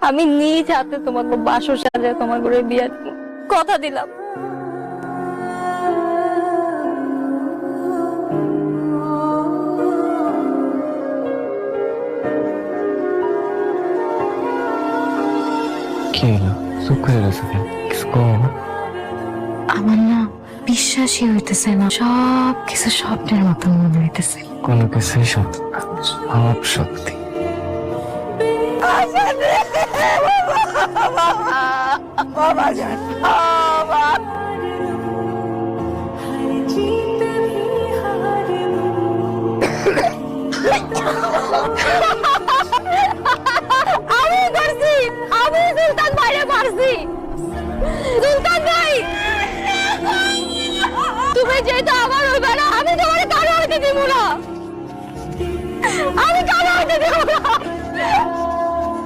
আমি নিজ হাতে তোমাকে বাসর সাজায় তোমার করে বিয়ে কথা দিলাম। কি হলো? চুপ করে গেছে কেন? কিছু কও না। আমার না বিশ্বাসই হইতেছে না, সব কিছু স্বপ্নের মতো মনে হইতেছে। কোনো কিছুই সত্য না, সব সত্যি। বাবা জান, বাবা